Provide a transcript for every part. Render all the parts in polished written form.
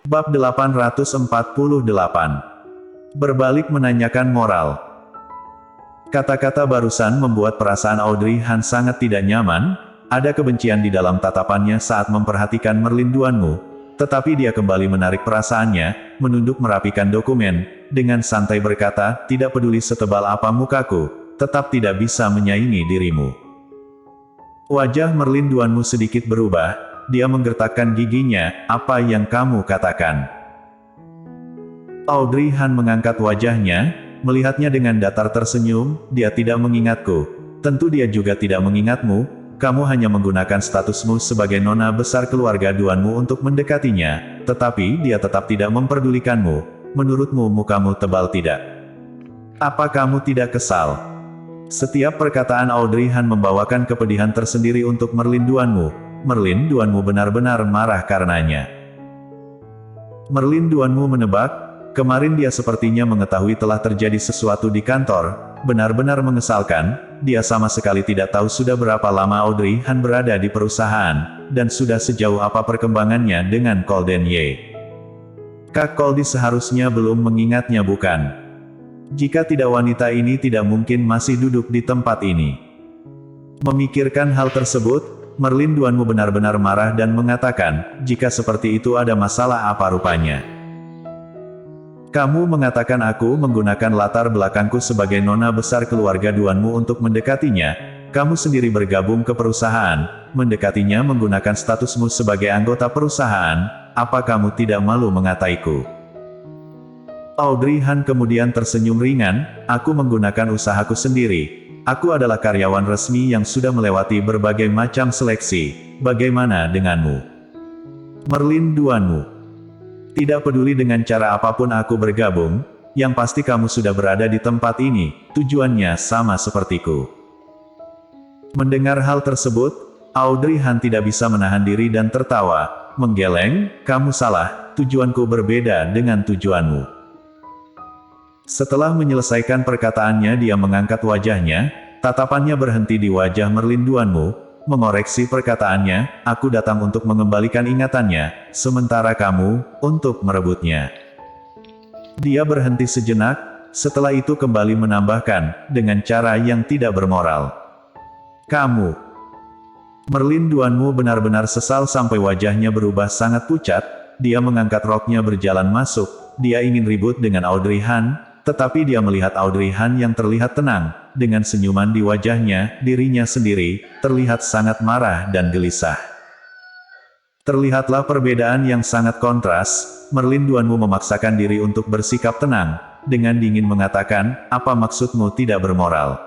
Bab 848. Berbalik menanyakan moral. Kata-kata barusan membuat perasaan Audrey Han sangat tidak nyaman, ada kebencian di dalam tatapannya saat memperhatikan Merlin Duanmu, tetapi dia kembali menarik perasaannya, menunduk merapikan dokumen, dengan santai berkata, tidak peduli setebal apa mukaku, tetap tidak bisa menyaingi dirimu. Wajah Merlin Duanmu sedikit berubah, dia menggertakkan giginya, apa yang kamu katakan? Audrey Han mengangkat wajahnya, melihatnya dengan datar tersenyum, dia tidak mengingatku. Tentu dia juga tidak mengingatmu, kamu hanya menggunakan statusmu sebagai nona besar keluarga Duanmu untuk mendekatinya, tetapi dia tetap tidak memperdulikanmu. Menurutmu mukamu tebal tidak? Apa kamu tidak kesal? Setiap perkataan Audrey Han membawakan kepedihan tersendiri untuk Merlin Duanmu. Merlin Duanmu benar-benar marah karenanya. Merlin Duanmu menebak, kemarin dia sepertinya mengetahui telah terjadi sesuatu di kantor, benar-benar mengesalkan, dia sama sekali tidak tahu sudah berapa lama Audrey Han berada di perusahaan, dan sudah sejauh apa perkembangannya dengan Golden Ye. Kak Goldie seharusnya belum mengingatnya bukan? Jika tidak wanita ini tidak mungkin masih duduk di tempat ini. Memikirkan hal tersebut, Merlin Duanmu benar-benar marah dan mengatakan, jika seperti itu ada masalah apa rupanya? Kamu mengatakan aku menggunakan latar belakangku sebagai nona besar keluarga Duanmu untuk mendekatinya, kamu sendiri bergabung ke perusahaan, mendekatinya menggunakan statusmu sebagai anggota perusahaan, apa kamu tidak malu mengataiku? Audrey Han kemudian tersenyum ringan, aku menggunakan usahaku sendiri, aku adalah karyawan resmi yang sudah melewati berbagai macam seleksi, bagaimana denganmu? Merlin Duanmu. Tidak peduli dengan cara apapun aku bergabung, yang pasti kamu sudah berada di tempat ini, tujuannya sama sepertiku. Mendengar hal tersebut, Audrey Han tidak bisa menahan diri dan tertawa, menggeleng, kamu salah, tujuanku berbeda dengan tujuanmu. Setelah menyelesaikan perkataannya dia mengangkat wajahnya, tatapannya berhenti di wajah Merlin Duanmu, mengoreksi perkataannya, aku datang untuk mengembalikan ingatannya, sementara kamu, untuk merebutnya. Dia berhenti sejenak, setelah itu kembali menambahkan, dengan cara yang tidak bermoral. Kamu. Merlin Duanmu benar-benar sesal sampai wajahnya berubah sangat pucat, dia mengangkat roknya berjalan masuk, dia ingin ribut dengan Audrey Han, tetapi dia melihat Audrey Han yang terlihat tenang, dengan senyuman di wajahnya, dirinya sendiri, terlihat sangat marah dan gelisah. Terlihatlah perbedaan yang sangat kontras, Merlin Duanmu memaksakan diri untuk bersikap tenang, dengan dingin mengatakan, apa maksudmu tidak bermoral?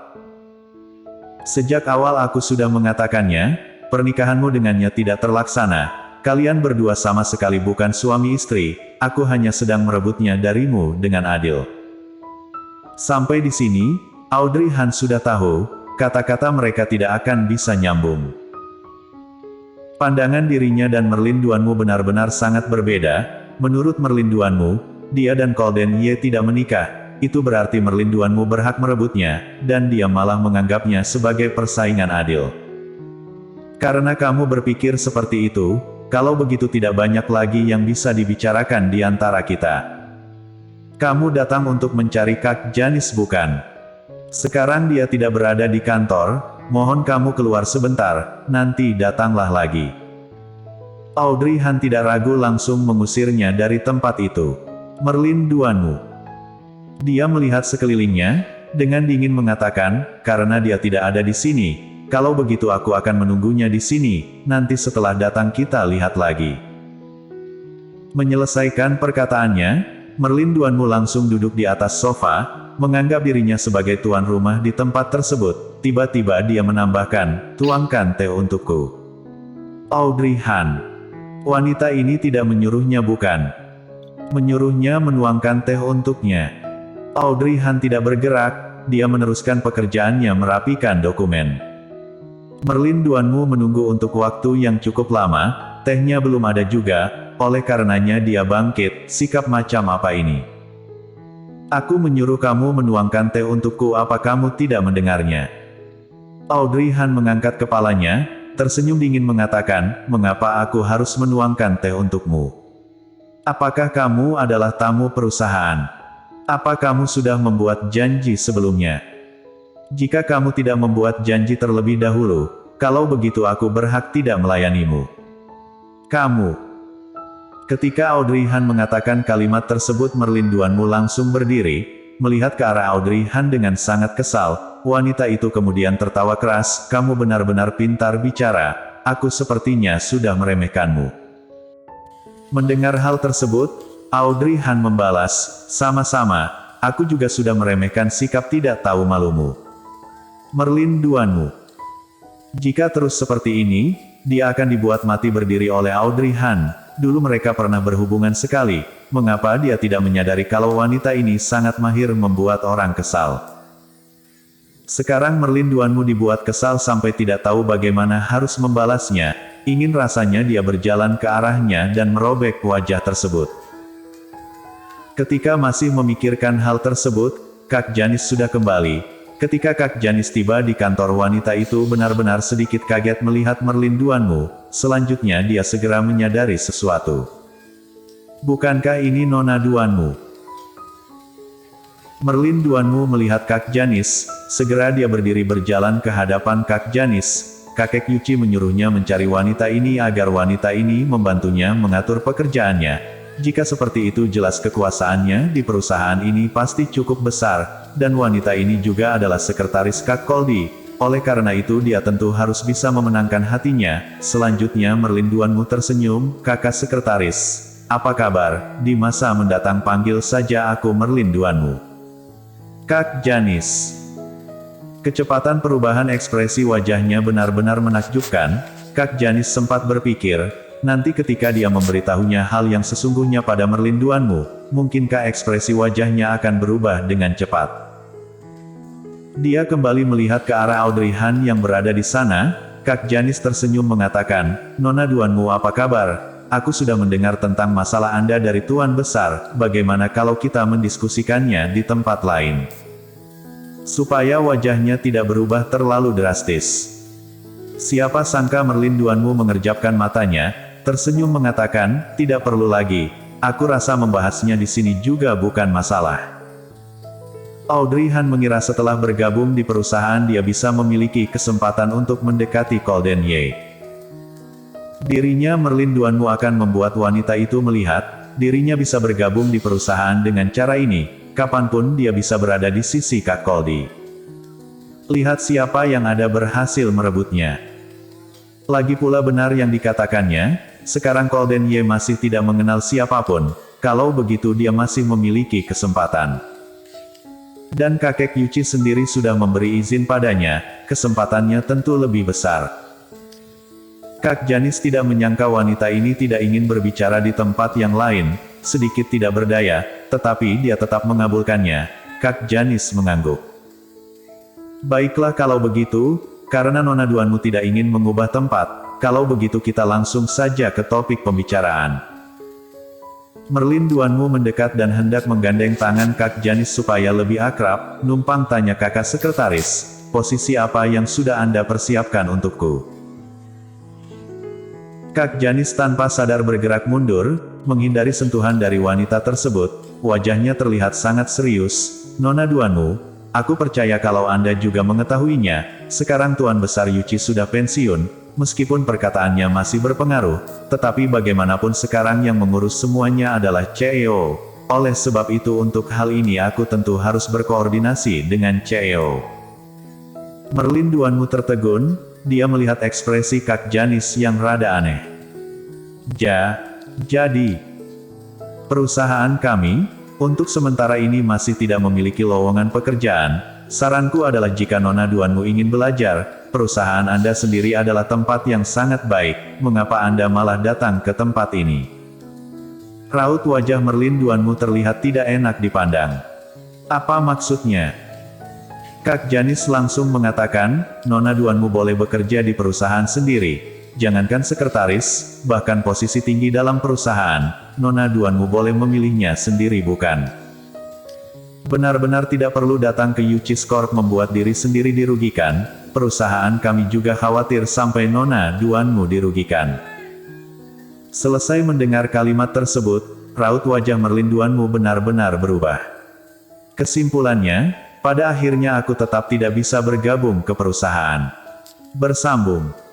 Sejak awal aku sudah mengatakannya, pernikahanmu dengannya tidak terlaksana, kalian berdua sama sekali bukan suami istri, aku hanya sedang merebutnya darimu dengan adil. Sampai di sini, Audrey Han sudah tahu, kata-kata mereka tidak akan bisa nyambung. Pandangan dirinya dan Merlin Duanmu benar-benar sangat berbeda, menurut Merlin Duanmu, dia dan Golden Ye tidak menikah, itu berarti Merlin Duanmu berhak merebutnya, dan dia malah menganggapnya sebagai persaingan adil. Karena kamu berpikir seperti itu, kalau begitu tidak banyak lagi yang bisa dibicarakan di antara kita. Kamu datang untuk mencari Kak Janis bukan? Sekarang dia tidak berada di kantor, mohon kamu keluar sebentar, nanti datanglah lagi. Audrey Han tidak ragu langsung mengusirnya dari tempat itu. Merlin Duanmu. Dia melihat sekelilingnya, dengan dingin mengatakan, karena dia tidak ada di sini, kalau begitu aku akan menunggunya di sini, nanti setelah datang kita lihat lagi. Menyelesaikan perkataannya, Merlin Duanmu langsung duduk di atas sofa, menganggap dirinya sebagai tuan rumah di tempat tersebut, tiba-tiba dia menambahkan, tuangkan teh untukku. Audrey Han. Wanita ini tidak menyuruhnya bukan? Menyuruhnya menuangkan teh untuknya. Audrey Han tidak bergerak, dia meneruskan pekerjaannya merapikan dokumen. Merlin Duanmu menunggu untuk waktu yang cukup lama, tehnya belum ada juga, oleh karenanya dia bangkit, sikap macam apa ini? Aku menyuruh kamu menuangkan teh untukku, apa kamu tidak mendengarnya? Audrey Han mengangkat kepalanya, tersenyum dingin mengatakan, mengapa aku harus menuangkan teh untukmu? Apakah kamu adalah tamu perusahaan? Apa kamu sudah membuat janji sebelumnya? Jika kamu tidak membuat janji terlebih dahulu, kalau begitu aku berhak tidak melayanimu. Kamu. Ketika Audrey Han mengatakan kalimat tersebut, Merlin Duanmu langsung berdiri, melihat ke arah Audrey Han dengan sangat kesal. Wanita itu kemudian tertawa keras, kamu benar-benar pintar bicara, aku sepertinya sudah meremehkanmu. Mendengar hal tersebut, Audrey Han membalas, sama-sama, aku juga sudah meremehkan sikap tidak tahu malumu. Merlin Duanmu. Jika terus seperti ini, dia akan dibuat mati berdiri oleh Audrey Han. Dulu mereka pernah berhubungan sekali, mengapa dia tidak menyadari kalau wanita ini sangat mahir membuat orang kesal. Sekarang Merlin Duanmu dibuat kesal sampai tidak tahu bagaimana harus membalasnya, ingin rasanya dia berjalan ke arahnya dan merobek wajah tersebut. Ketika masih memikirkan hal tersebut, Kak Janis sudah kembali. Ketika Kak Janis tiba di kantor, wanita itu benar-benar sedikit kaget melihat Merlin Duanmu. Selanjutnya dia segera menyadari sesuatu. Bukankah ini Nona Duanmu? Merlin Duanmu melihat Kak Janis, segera dia berdiri berjalan ke hadapan Kak Janis. Kakek Yuchi menyuruhnya mencari wanita ini agar wanita ini membantunya mengatur pekerjaannya. Jika seperti itu jelas kekuasaannya di perusahaan ini pasti cukup besar, dan wanita ini juga adalah sekretaris Kak Koldi. Oleh karena itu dia tentu harus bisa memenangkan hatinya. Selanjutnya Merlin Duanmu tersenyum, kakak sekretaris. Apa kabar? Di masa mendatang panggil saja aku Merlin Duanmu. Kak Janis. Kecepatan perubahan ekspresi wajahnya benar-benar menakjubkan. Kak Janis sempat berpikir, nanti ketika dia memberitahunya hal yang sesungguhnya pada Merlin Duanmu, mungkinkah ekspresi wajahnya akan berubah dengan cepat. Dia kembali melihat ke arah Audrey Han yang berada di sana. Kak Janis tersenyum mengatakan, Nona Duanmu apa kabar? Aku sudah mendengar tentang masalah Anda dari Tuan Besar, bagaimana kalau kita mendiskusikannya di tempat lain? Supaya wajahnya tidak berubah terlalu drastis. Siapa sangka Merlin Duanmu mengerjapkan matanya, tersenyum mengatakan, tidak perlu lagi, aku rasa membahasnya di sini juga bukan masalah. Audrey Han mengira setelah bergabung di perusahaan dia bisa memiliki kesempatan untuk mendekati Golden Ye. Dirinya Merlin Duanmu akan membuat wanita itu melihat, dirinya bisa bergabung di perusahaan dengan cara ini, kapanpun dia bisa berada di sisi Kak Koldi. Lihat siapa yang ada berhasil merebutnya. Lagi pula benar yang dikatakannya, sekarang Golden Ye masih tidak mengenal siapapun, kalau begitu dia masih memiliki kesempatan. Dan kakek Yuchi sendiri sudah memberi izin padanya, kesempatannya tentu lebih besar. Kak Janis tidak menyangka wanita ini tidak ingin berbicara di tempat yang lain, sedikit tidak berdaya, tetapi dia tetap mengabulkannya. Kak Janis mengangguk. Baiklah kalau begitu, karena Nona Duanmu tidak ingin mengubah tempat, kalau begitu kita langsung saja ke topik pembicaraan. Merlin Duanmu mendekat dan hendak menggandeng tangan Kak Janis supaya lebih akrab, numpang tanya kakak sekretaris, posisi apa yang sudah Anda persiapkan untukku? Kak Janis tanpa sadar bergerak mundur, menghindari sentuhan dari wanita tersebut, wajahnya terlihat sangat serius. Nona Duanmu, aku percaya kalau Anda juga mengetahuinya, sekarang Tuan Besar Yuchi sudah pensiun. Meskipun perkataannya masih berpengaruh, tetapi bagaimanapun sekarang yang mengurus semuanya adalah CEO. Oleh sebab itu untuk hal ini aku tentu harus berkoordinasi dengan CEO. Merlin Duanmu tertegun, dia melihat ekspresi Kak Janis yang rada aneh. Jadi, perusahaan kami, untuk sementara ini masih tidak memiliki lowongan pekerjaan. Saranku adalah jika Nona Duanmu ingin belajar, perusahaan Anda sendiri adalah tempat yang sangat baik, mengapa Anda malah datang ke tempat ini? Raut wajah Merlin Duanmu terlihat tidak enak dipandang. Apa maksudnya? Kak Janis langsung mengatakan, Nona Duanmu boleh bekerja di perusahaan sendiri. Jangankan sekretaris, bahkan posisi tinggi dalam perusahaan, Nona Duanmu boleh memilihnya sendiri bukan? Benar-benar tidak perlu datang ke Yuchi's Corp membuat diri sendiri dirugikan, perusahaan kami juga khawatir sampai Nona Duanmu dirugikan. Selesai mendengar kalimat tersebut, Raut wajah merlinduanmu benar-benar berubah. Kesimpulannya, pada akhirnya aku tetap tidak bisa bergabung ke perusahaan. Bersambung.